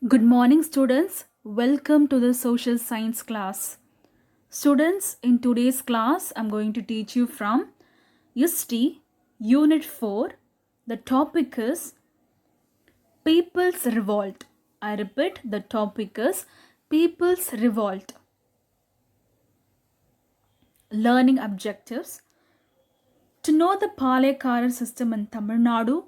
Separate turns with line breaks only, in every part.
Good morning, students. Welcome to the social science class. Students, in today's class, I'm going to teach you from UST Unit 4. The topic is People's Revolt. I repeat, the topic is People's Revolt. Learning objectives. To know the Palaikara system in Tamil Nadu,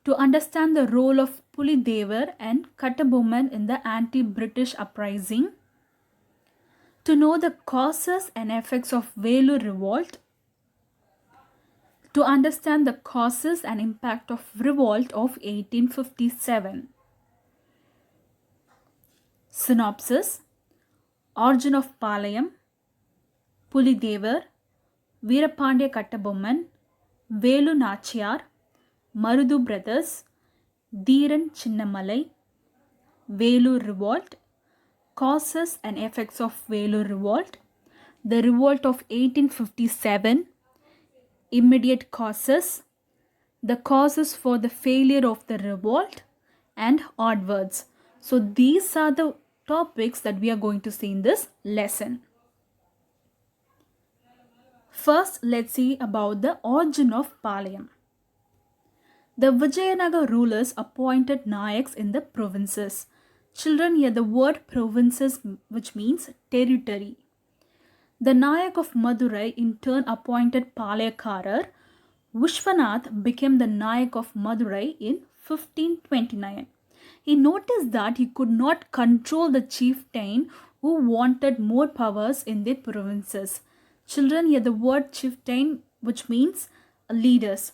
to understand the role of Pulidevar and Kattabomman in the anti-British uprising, to know the causes and effects of Velu revolt, to understand the causes and impact of revolt of 1857. Synopsis: Origin of Palayam, Pulidevar, Vera Pandiya Kattabomman, Velu Nachiyar, Marudu Brothers, Dheeran Chinnamalai, Velu revolt, causes and effects of Velu revolt, the revolt of 1857, immediate causes, the causes for the failure of the revolt, and onwards. So these are the topics that we are going to see in this lesson. First, let's see about the origin of Palayam. The Vijayanagar rulers appointed Nayaks in the provinces. Children, hear the word provinces, which means territory. The Nayak of Madurai in turn appointed Palaikara. Vishwanath became the Nayak of Madurai in 1529. He noticed that he could not control the chieftain who wanted more powers in their provinces. Children, hear the word chieftain, which means leaders.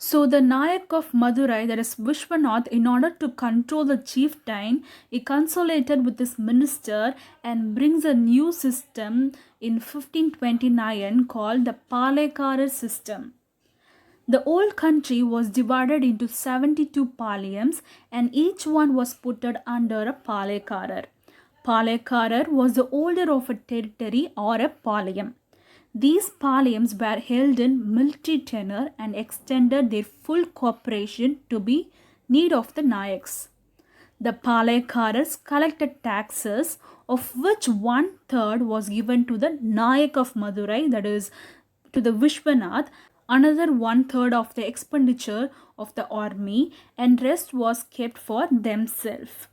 So the Nayak of Madurai, that is Vishwanath, in order to control the chieftain, he consolidated with his minister and brings a new system in 1529 called the Palaikara system. The old country was divided into 72 palayams and each one was put under a Palaikara. Palaikara was the older of a territory or a palayam. These palayams were held in military tenure and extended their full cooperation to be need of the Nayaks. The Palaikaras collected taxes, of which 1/3 was given to the Nayak of Madurai, that is, to the Vishwanath, another 1/3 of the expenditure of the army, and rest was kept for themselves.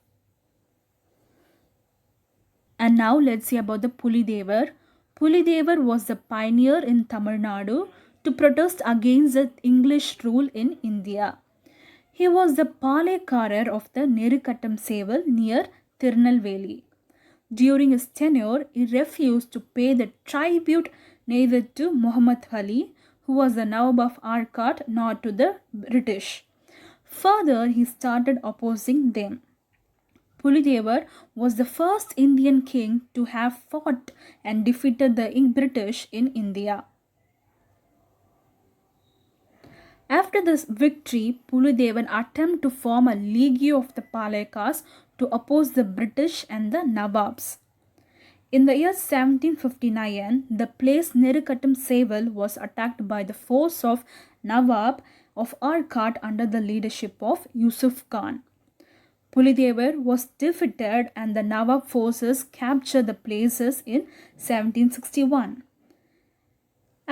And now let's see about the Pulidevar. Pulidevar was the pioneer in Tamil Nadu to protest against the English rule in India. He was the Palaikara of the Nerukattam Seval near Tirunelveli. During his tenure, he refused to pay the tribute neither to Muhammad Ali, who was the Nawab of Arcot, nor to the British. Further, he started opposing them. Pulidevar was the first Indian king to have fought and defeated the British in India. After this victory, Pulidevan attempted to form a league of the Palaikas to oppose the British and the Nawabs. In the year 1759, the place Nerukattam Seval was attacked by the force of Nawab of Arcot under the leadership of Yusuf Khan. Pulidevar was defeated and the Nawab forces captured the places in 1761.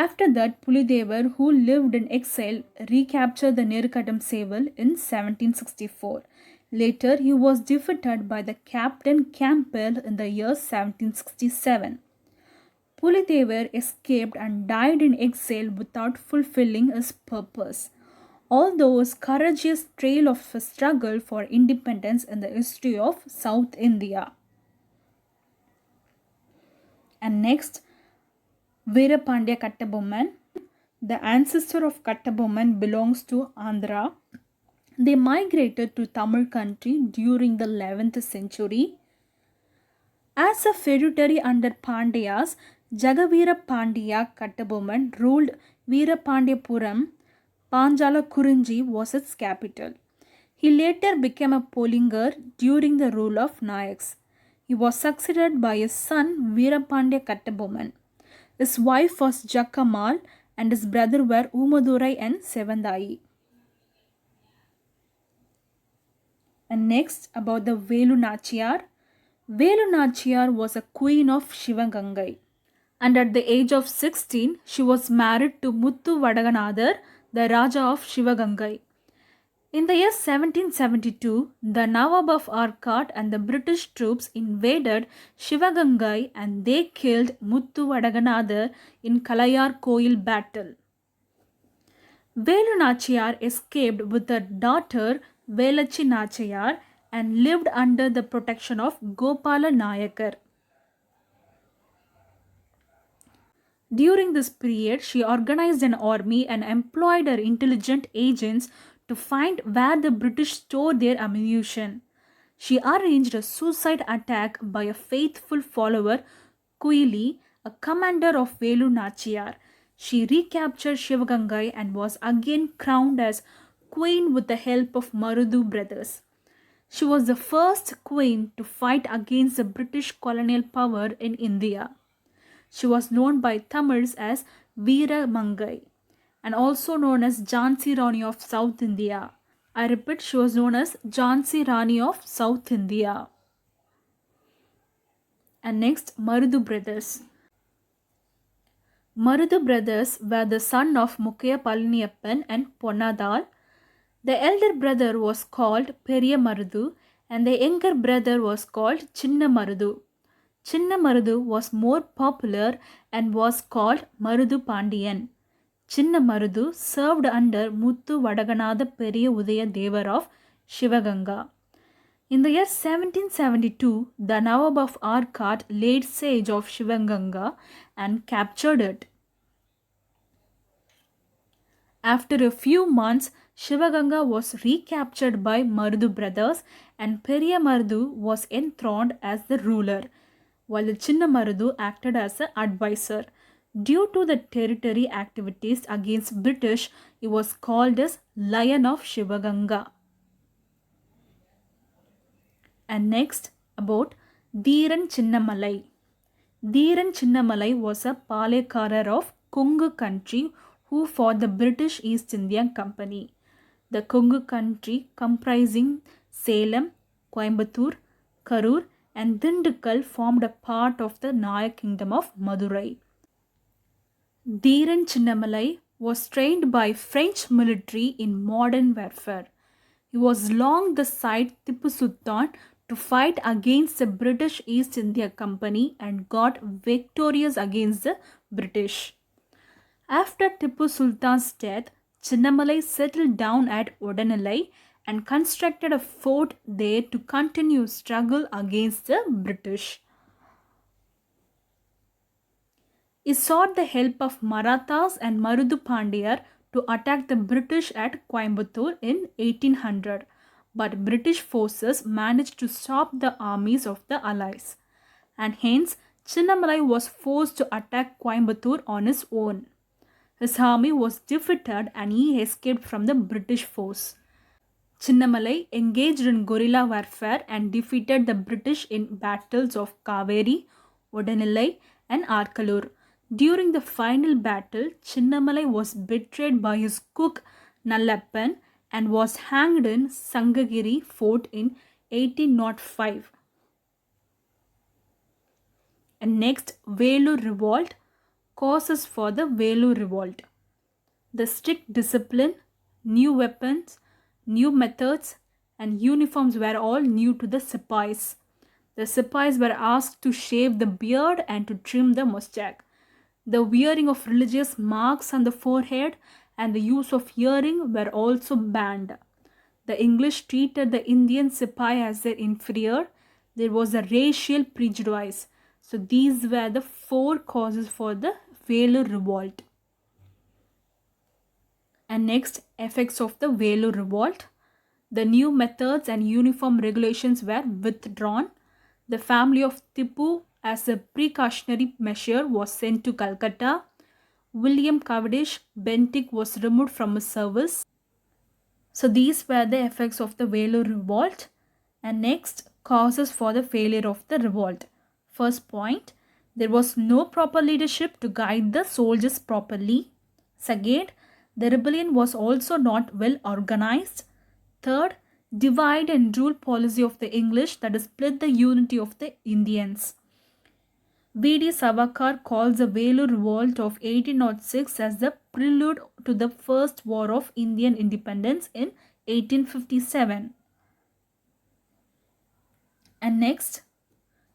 After that, Pulidevar, who lived in exile, recaptured the Nerukattam Seval in 1764. Later, he was defeated by the Captain Campbell in the year 1767. Pulidevar escaped and died in exile without fulfilling his purpose. Although his courageous trail of a struggle for independence in the history of South India. And next, Vera Pandiya Kattabomman. The ancestor of Kattabomman belongs to Andhra. They migrated to Tamil country during the 11th century. As a feudatory under Pandyas, Jagavira Pandiya Kattabomman ruled Veerapandiyapuram. Panjala Kurinji was its capital. He later became a Polingar during the rule of Nayaks. He was succeeded by his son Veerapandiya Kattabomman. His wife was Jakkamal and his brother were Umadurai and Sevandai. And next about the Velu Nachiyar. Velu Nachiyar was a queen of Shivagangai. And at the age of 16, she was married to Muthu Vadaganadar, the Raja of Shivagangai. In the year 1772, the Nawab of Arcot and the British troops invaded Shivagangai and they killed Muthu Vadaganadar in Kalayar Koil battle. Velu Nachiyar escaped with her daughter Velachi Nachiyar and lived under the protection of Gopala Nayakar. During this period, she organized an army and employed her intelligent agents to find where the British stored their ammunition. She arranged a suicide attack by a faithful follower, Kuili, a commander of Velu Nachiyar. She recaptured Shivagangai and was again crowned as queen with the help of Marudu Brothers. She was the first queen to fight against the British colonial power in India. She was known by Tamils as Vera Mangai and also known as Jhansi Rani of South India. I repeat, she was known as Jhansi Rani of South India. And next, Marudu Brothers. Marudu Brothers were the son of Mukkaya Palaniyappan and Ponnadal. The elder brother was called Periya Marudu and the younger brother was called Chinna Marudu. Chinna Marudu was more popular and was called Marudu Pandiyan. Chinna Marudu served under Muthu Vadaganatha Periya Udaya Devar of Shivaganga. In the year 1772, the Nawab of Arcot laid siege of Shivaganga and captured it. After a few months, Shivaganga was recaptured by Marudu brothers and Periya Marudu was enthroned as the ruler, while the Chinna Marudu acted as an advisor. Due to the territory activities against British, he was called as Lion of Shivaganga. And next about Dhiran Chinnamalai. Dhiran Chinnamalai was a Palaikara of Kongu country who fought the British East India Company. The Kongu country comprising Salem, Coimbatore, Karur and Dindigul formed a part of the Nayak kingdom of Madurai. Dhiran Chinnamalai was trained by French military in modern warfare. He was along the side Tipu Sultan to fight against the British East India Company and got victorious against the British. After Tipu Sultan's death, Chinnamalai settled down at Odanalai and constructed a fort there to continue struggle against the British. He sought the help of Marathas and Marudu Pandiyar to attack the British at Coimbatore in 1800, but British forces managed to stop the armies of the Allies, and hence Chinnamalai was forced to attack Coimbatore on his own. His army was defeated and he escaped from the British force. Chinnamalai engaged in guerrilla warfare and defeated the British in battles of Kaveri, Odanalai and Arkalur. During the final battle, Chinnamalai was betrayed by his cook Nallappan and was hanged in Sangagiri fort in 1805. And next, Velu Revolt. Causes for the Velu Revolt. The strict discipline, new weapons, new methods and uniforms were all new to the Sipais. The Sipais were asked to shave the beard and to trim the mustache. The wearing of religious marks on the forehead and the use of earring were also banned. The English treated the Indian Sipai as their inferior. There was a racial prejudice. So these were the 4 causes for the Velu Revolt. And next, effects of the Velu Revolt. The new methods and uniform regulations were withdrawn. The family of Tipu as a precautionary measure was sent to Calcutta. William Cavendish Bentinck was removed from his service. So these were the effects of the Velu Revolt. And next, causes for the failure of the revolt. First point, there was no proper leadership to guide the soldiers properly. Second, the rebellion was also not well organized. Third, divide and rule policy of the English that split the unity of the Indians. V.D. Savarkar calls the Vellore Revolt of 1806 as the prelude to the First War of Indian Independence in 1857. And next,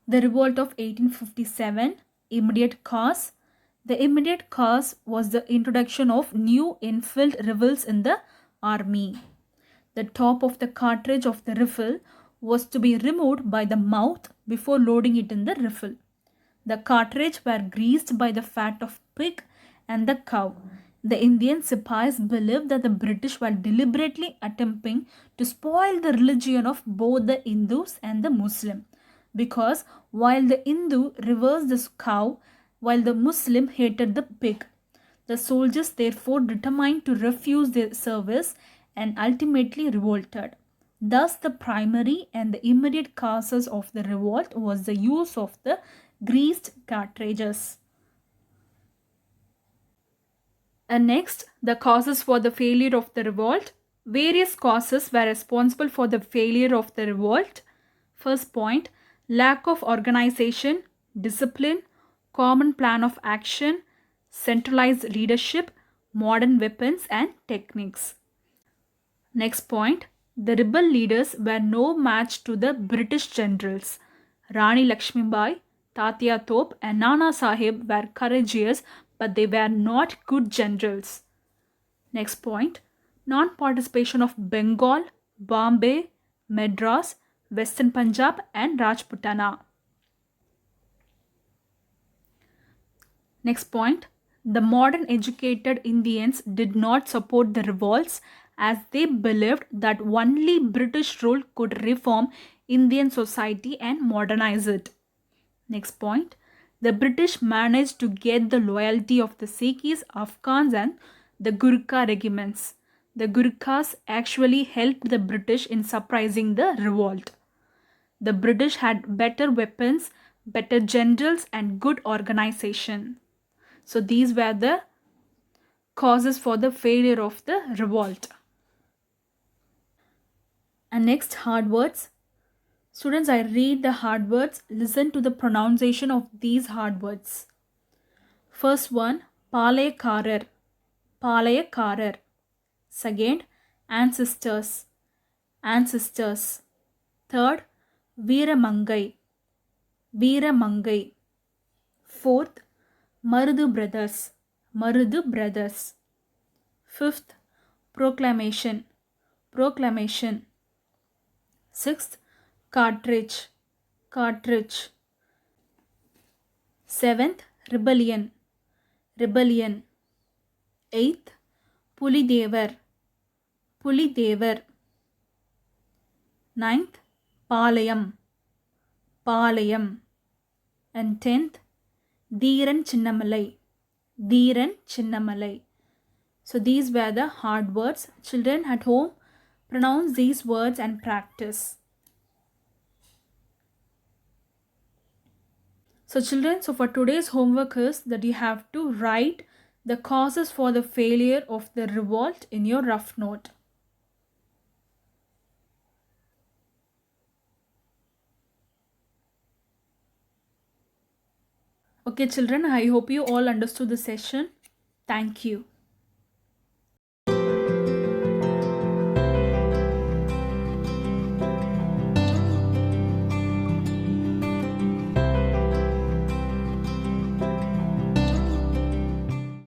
the Revolt of 1857, immediate cause. The immediate cause was the introduction of new infilled rifles in the army. The top of the cartridge of the rifle was to be removed by the mouth before loading it in the rifle. The cartridge were greased by the fat of pig and the cow. The Indian Sipais believed that the British were deliberately attempting to spoil the religion of both the Hindus and the Muslim, because while the Hindu revered the cow, while the Muslim hated the pig. The soldiers therefore determined to refuse their service and ultimately revolted. Thus, the primary and the immediate causes of the revolt was the use of the greased cartridges. And next, the causes for the failure of the revolt. Various causes were responsible for the failure of the revolt. First point, lack of organization, discipline, common plan of action, centralized leadership, modern weapons and techniques. Next point, the rebel leaders were no match to the British generals. Rani Lakshmibai, Tatya Tope and Nana Sahib were courageous, but they were not good generals. Next point, non-participation of Bengal, Bombay, Madras, Western Punjab and Rajputana. Next point, the modern educated Indians did not support the revolts as they believed that only British rule could reform Indian society and modernize it. Next point, the British managed to get the loyalty of the Sikhs, Afghans and the Gurkha regiments. The Gurkhas actually helped the British in suppressing the revolt. The British had better weapons, better generals and good organization. So these were the causes for the failure of the revolt. And next, hard words. Students, I read the hard words. Listen to the pronunciation of these hard words. First one, Palaikarar. Palaikarar. Second, ancestors. Ancestors. Third, Vera Mangai. Vera Mangai. Fourth, Marudu Brothers. Marudu Brothers. Fifth, proclamation. Proclamation. Sixth, cartridge. Cartridge. Seventh, rebellion. Rebellion. Eighth, Pulidevar. Pulidevar. Ninth, Palayam. Palayam. And 10th, Dhiran Chinnamalai. Dhiran Chinnamalai. So these were the hard words. Children at home, pronounce these words and practice. So children, so for today's homework is that you have to write the causes for the failure of the revolt in your rough note. Okay children, I hope you all understood the session. Thank you.